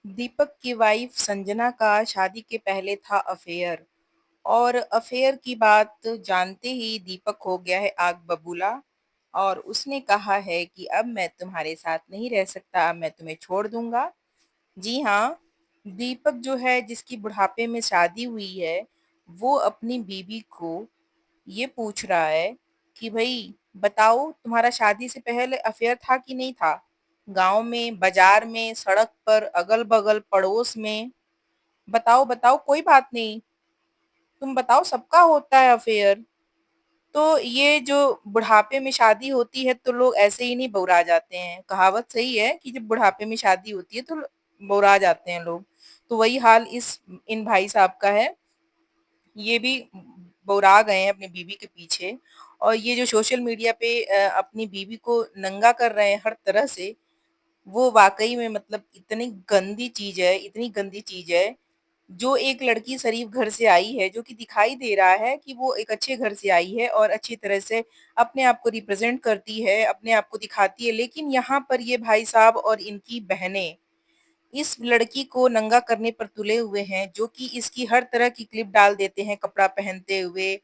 दीपक की वाइफ संजना का शादी के पहले था अफेयर। और अफेयर की बात जानते ही दीपक हो गया है आग बबूला। और उसने कहा है कि अब मैं तुम्हारे साथ नहीं रह सकता, अब मैं तुम्हें छोड़ दूंगा। जी हाँ, दीपक जो है जिसकी बुढ़ापे में शादी हुई है, वो अपनी बीवी को ये पूछ रहा है कि भाई बताओ, तुम्हारा शादी से पहले अफेयर था कि नहीं था? गांव में, बाजार में, सड़क पर, अगल बगल, पड़ोस में, बताओ बताओ, कोई बात नहीं, तुम बताओ, सबका होता है अफेयर। तो ये जो बुढ़ापे में शादी होती है तो लोग ऐसे ही नहीं बौरा जाते हैं। कहावत सही है कि जब बुढ़ापे में शादी होती है तो बौरा जाते हैं लोग। तो वही हाल इस इन भाई साहब का है। ये भी बौरा गए हैं अपनी बीवी के पीछे। और ये जो सोशल मीडिया पे अपनी बीवी को नंगा कर रहे हैं हर तरह से, वो वाकई में मतलब इतनी गंदी चीज है, इतनी गंदी चीज है। जो एक लड़की शरीफ घर से आई है, जो कि दिखाई दे रहा है कि वो एक अच्छे घर से आई है और अच्छी तरह से अपने आप को रिप्रेजेंट करती है, अपने आप को दिखाती है, लेकिन यहाँ पर ये भाई साहब और इनकी बहनें इस लड़की को नंगा करने पर तुले हुए हैं, जो कि इसकी हर तरह की क्लिप डाल देते हैं कपड़ा पहनते हुए।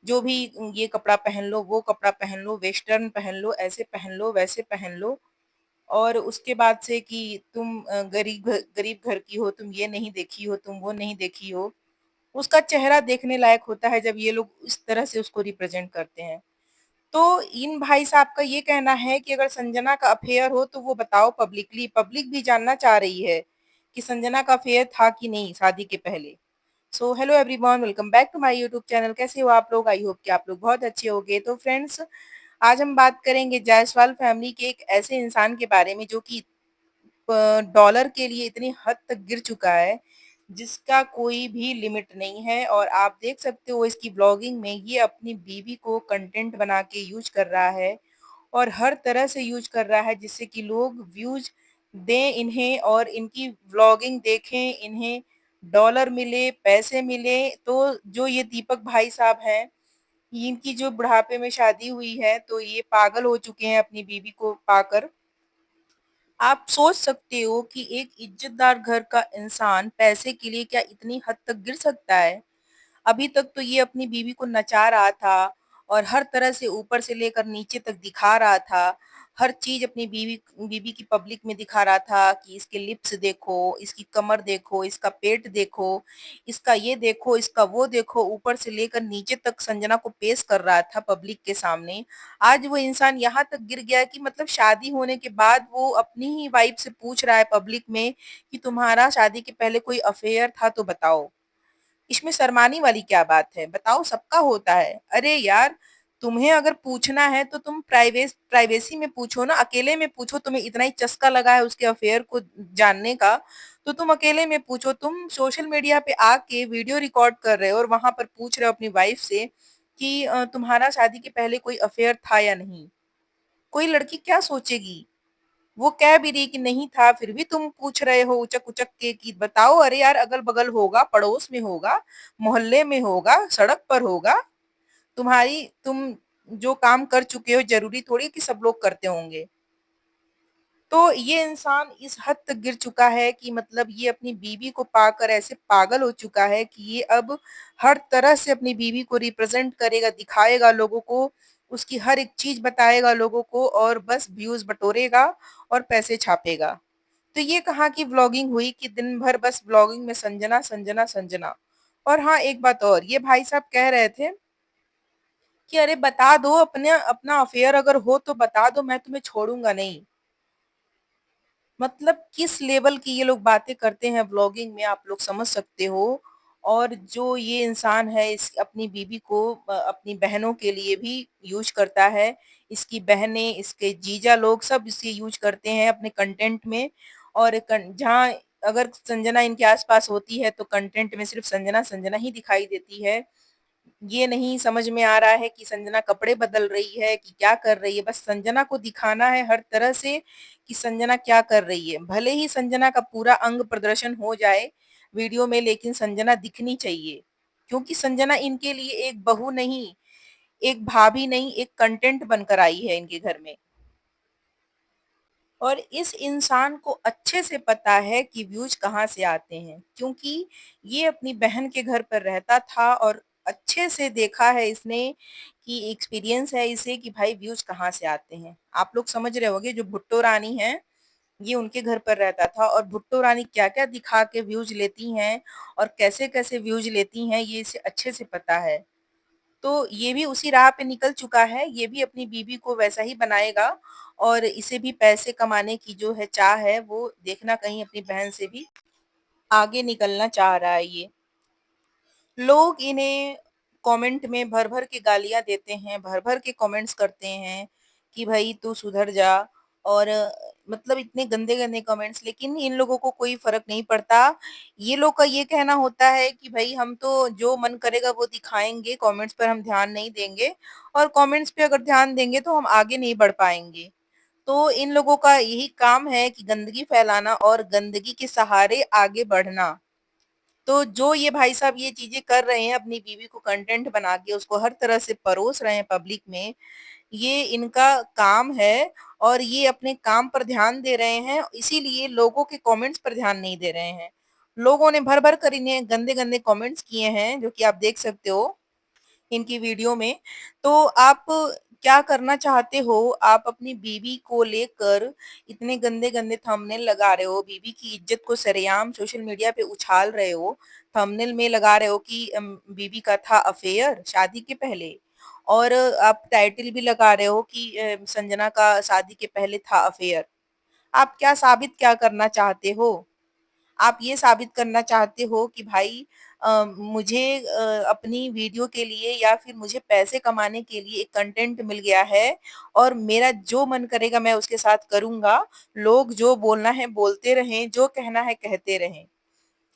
जो भी ये कपड़ा पहन लो, वो कपड़ा पहन लो, वेस्टर्न पहन लो, ऐसे पहन लो, वैसे पहन लो। और उसके बाद से कि तुम गरीब घर की हो, तुम ये नहीं देखी हो, तुम वो नहीं देखी हो। उसका चेहरा देखने लायक होता है जब ये लोग इस तरह से उसको रिप्रेजेंट करते हैं। तो इन भाई साहब का ये कहना है कि अगर संजना का अफेयर हो तो वो बताओ पब्लिकली, पब्लिक भी जानना चाह रही है कि संजना का अफेयर था कि नहीं शादी के पहले। So hello everyone, welcome back to my YouTube channel. कैसे हो आप लोग? आई होप कि आप लोग बहुत अच्छे होंगे। तो फ्रेंड्स, आज हम बात करेंगे जायसवाल फैमिली के एक ऐसे इंसान के बारे में जो कि डॉलर के लिए इतनी हद तक गिर चुका है जिसका कोई भी लिमिट नहीं है। और आप देख सकते हो इसकी ब्लॉगिंग में ये अपनी बीवी को कंटेंट बना के यूज कर रहा है और हर तरह से यूज कर रहा है जिससे कि लोग व्यूज दें इन्हें और इनकी व्लॉगिंग देखें, इन्हें डॉलर मिले, पैसे मिले। तो जो ये दीपक भाई साहब हैं, इनकी जो बुढ़ापे में शादी हुई है तो ये पागल हो चुके हैं अपनी बीवी को पाकर। आप सोच सकते हो कि एक इज्जतदार घर का इंसान पैसे के लिए क्या इतनी हद तक गिर सकता है? अभी तक तो ये अपनी बीवी को नचा रहा था और हर तरह से ऊपर से लेकर नीचे तक दिखा रहा था। हर चीज अपनी बीवी बीवी की पब्लिक में दिखा रहा था कि इसके लिप्स देखो, इसकी कमर देखो, इसका पेट देखो, इसका ये देखो, इसका वो देखो, ऊपर से लेकर नीचे तक संजना को पेश कर रहा था पब्लिक के सामने। आज वो इंसान यहाँ तक गिर गया कि मतलब शादी होने के बाद वो अपनी ही वाइफ से पूछ रहा है पब्लिक में कि तुम्हारा शादी के पहले कोई अफेयर था तो बताओ। इसमें शर्माने वाली क्या बात है? बताओ, सबका होता है। अरे यार, तुम्हें अगर पूछना है तो तुम प्राइवेसी में पूछो ना, अकेले में पूछो। तुम्हें इतना ही चस्का लगा है उसके अफेयर को जानने का, तो तुम अकेले में पूछो। तुम सोशल मीडिया पे आके वीडियो रिकॉर्ड कर रहे हो और वहां पर पूछ रहे हो अपनी वाइफ से कि तुम्हारा शादी के पहले कोई अफेयर था या नहीं। कोई लड़की क्या सोचेगी? वो कह भी रही कि नहीं था, फिर भी तुम पूछ रहे हो उचक उचक के कि बताओ। अरे यार, अगल बगल होगा, पड़ोस में होगा, मोहल्ले में होगा, सड़क पर होगा। तुम जो काम कर चुके हो जरूरी थोड़ी कि सब लोग करते होंगे। तो ये इंसान इस हद तक गिर चुका है कि मतलब ये अपनी बीवी को पाकर ऐसे पागल हो चुका है कि ये अब हर तरह से अपनी बीवी को रिप्रेजेंट करेगा, दिखाएगा लोगों को, उसकी हर एक चीज बताएगा लोगों को और बस व्यूज बटोरेगा और पैसे छापेगा। तो ये कहाँ की व्लॉगिंग हुई कि दिन भर बस व्लॉगिंग में संजना संजना संजना। और हाँ, एक बात और, ये भाई साहब कह रहे थे कि अरे बता दो, अपने अपना अफेयर अगर हो तो बता दो, मैं तुम्हें छोड़ूंगा नहीं। मतलब किस लेवल की ये लोग बातें करते हैं व्लॉगिंग में, आप लोग समझ सकते हो। और जो ये इंसान है इस अपनी बीवी को अपनी बहनों के लिए भी यूज करता है। इसकी बहनें, इसके जीजा लोग सब इसे यूज करते हैं अपने कंटेंट में। और जहाँ अगर संजना इनके आसपास होती है तो कंटेंट में सिर्फ संजना संजना ही दिखाई देती है। ये नहीं समझ में आ रहा है कि संजना कपड़े बदल रही है कि क्या कर रही है। बस संजना को दिखाना है हर तरह से कि संजना क्या कर रही है। भले ही संजना का पूरा अंग प्रदर्शन हो जाए वीडियो में, लेकिन संजना दिखनी चाहिए। क्योंकि संजना इनके लिए एक बहू नहीं, एक भाभी नहीं, एक कंटेंट बनकर आई है इनके घर में। और इस इंसान को अच्छे से पता है कि व्यूज कहाँ से आते हैं, क्योंकि ये अपनी बहन के घर पर रहता था और अच्छे से देखा है इसने कि एक्सपीरियंस है इसे कि भाई व्यूज कहाँ से आते हैं। आप लोग समझ रहे होंगे जो भुट्टो रानी है, ये उनके घर पर रहता था और भुट्टो रानी क्या-क्या दिखा के व्यूज लेती हैं और कैसे-कैसे व्यूज लेती हैं, ये इसे अच्छे से पता है। तो ये भी उसी राह पे निकल चुका है, ये भी अपनी बीवी को वैसा ही बनाएगा और इसे भी पैसे कमाने की जो है चाह है, वो देखना कहीं अपनी बहन से भी आगे निकलना चाह रहा है ये। लोग इन्हें कमेंट में भर-भर के गालियाँ देते हैं, भर-भर के कमेंट्स करते हैं कि भई तू सुधर जा और मतलब इतने गंदे-गंदे कमेंट्स, लेकिन इन लोगों को कोई फ़र्क नहीं पड़ता। ये लोग का ये कहना होता है कि भई हम तो जो मन करेगा वो दिखाएँगे, कमेंट्स पर हम ध्यान नहीं देंगे और कमेंट्स पे अगर ध्यान देंगे तो हम आगे नहीं बढ़ पाएँगे। तो इन लोगों का यही काम है कि गंदगी फैलाना और गंदगी के सहारे आगे बढ़ना। तो जो ये भाई साहब ये चीज़ें कर रहे हैं, अपनी बीवी को कंटेंट बना के उसको हर तरह से परोस रहे हैं पब्लिक में, ये इनका काम है और ये अपने काम पर ध्यान दे रहे हैं, इसीलिए लोगों के कमेंट्स पर ध्यान नहीं दे रहे हैं। लोगों ने भर-भर कर इन्हें गंदे-गंदे कमेंट्स किए हैं, जो कि आप देख सकते हो। इनकी वीडियो में। तो आप क्या करना चाहते हो? आप अपनी बीवी को लेकर इतने गंदे-गंदे थंबनेल लगा रहे हो, बीवी की इज़्ज़त को सरेआम सोशल मीडिया पे उछाल रहे हो। थंबनेल में लगा रहे हो कि बीवी का था अफेयर शादी के पहले और आप टाइटल भी लगा रहे हो कि संजना का शादी के पहले था अफेयर। आप क्या करना चाहते हो? आप ये साबित करना चाहते हो कि भाई मुझे अपनी वीडियो के लिए या फिर मुझे पैसे कमाने के लिए एक कंटेंट मिल गया है और मेरा जो मन करेगा मैं उसके साथ करूँगा। लोग जो बोलना है बोलते रहें, जो कहना है कहते रहें।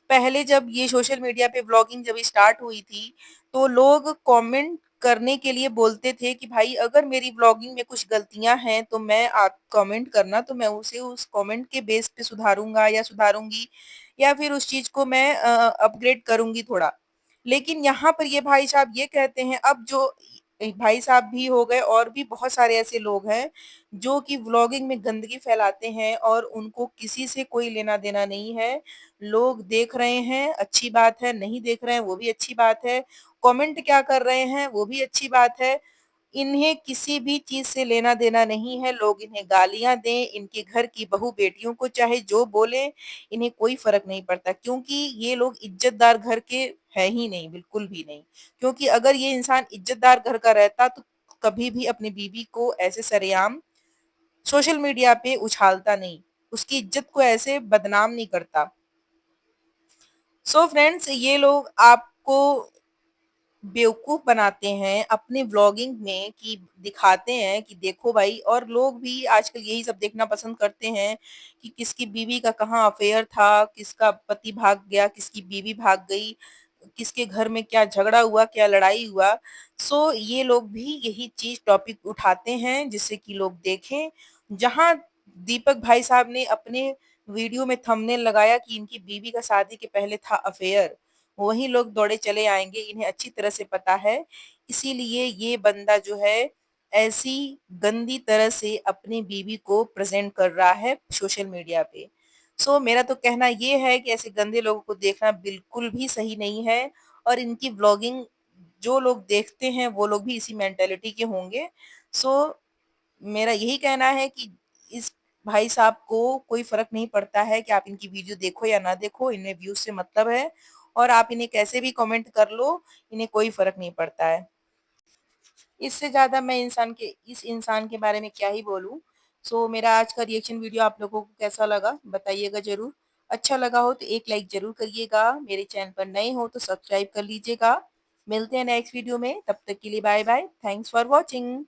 पहले जब ये सोशल मीडिया पे व्लॉगिंग जब स्टार्ट हुई थी, तो लोग कमेंट करने के लिए बोलते थे कि भाई अगर मेरी व्लॉगिंग में कुछ गलतियाँ हैं, तो मैं आप कमेंट करना तो मैं उसे उस कमेंट के बेस पे सुधारूँगा या सुधारूँगी या फिर उस चीज़ को मैं अपग्रेड करूँगी थोड़ा। लेकिन यहाँ पर ये भाई साहब ये कहते हैं अब जो भाई साहब भी हो गए और भी बहुत सारे ऐसे लोग हैं, जो कि व्लॉगिंग में गंदगी फैलाते हैं और उनको किसी से कोई लेना-देना नहीं है। लोग देख रहे हैं, अच्छी बात है, नहीं देख रहे हैं, वो भी अच्छी बात है। कमेंट क्या कर रहे हैं, वो भी अच्छी बात है। इन्हें किसी भी चीज़ से लेना-देना नहीं है, लोग इन्हें गालियाँ दें, इनके घर की बहू-बेटियों को चाहे जो बोलें, इन्हें कोई फ़र्क नहीं पड़ता क्योंकि ये लोग इज़्ज़तदार घर के हैं ही नहीं, बिल्कुल भी नहीं। क्योंकि अगर ये इंसान इज़्ज़तदार घर का रहता, तो कभी भी अपनी बीवी को ऐसे सरेआम सोशल मीडिया पे उछालता नहीं, उसकी इज़्ज़त को ऐसे बदनाम नहीं करता। सो फ्रेंड्स, ये लोग आपको बेवकूफ़ बनाते हैं अपने व्लॉगिंग में कि दिखाते हैं कि देखो भाई, और लोग भी आजकल यही सब देखना पसंद करते हैं कि किसकी बीवी का कहाँ अफेयर था, किसका पति भाग गया, किसकी बीवी भाग गई, किसके घर में क्या झगड़ा हुआ, क्या लड़ाई हुआ। सो ये लोग भी यही चीज़ टॉपिक उठाते हैं जिससे कि लोग देखें। जहाँ दीपक भाई साहब ने अपने वीडियो में थंबनेल लगाया कि इनकी बीवी का शादी के पहले था अफेयर, वही लोग दौड़े चले आएँगे, इन्हें अच्छी तरह से पता है। इसीलिए ये बंदा जो है, ऐसी गंदी तरह से अपनी बीवी को प्रेज़ेंट कर रहा है सोशल मीडिया पे। सो मेरा तो कहना ये है कि ऐसे गंदे लोगों को देखना बिल्कुल भी सही नहीं है और इनकी व्लॉगिंग जो लोग देखते हैं, वो लोग भी इसी मेंटालिटी के होंगे। सो मेरा यही कहना है कि इस भाई साहब को कोई फ़र्क नहीं पड़ता है कि आप इनकी वीडियो देखो या ना देखो, इन्हें व्यूज़ से मतलब है और आप इन्हें कैसे भी कमेंट कर लो, इन्हें कोई फ़र्क नहीं पड़ता है। इससे ज़्यादा मैं इस इंसान के बारे में क्या ही बोलूँ। सो मेरा आज का रिएक्शन वीडियो आप लोगों को कैसा लगा बताइएगा ज़रूर। अच्छा लगा हो तो एक लाइक ज़रूर करिएगा, मेरे चैनल पर नए हो तो सब्सक्राइब कर लीजिएगा। मिलते हैं नेक्स्ट वीडियो में, तब तक के लिए bye bye. Thanks for watching.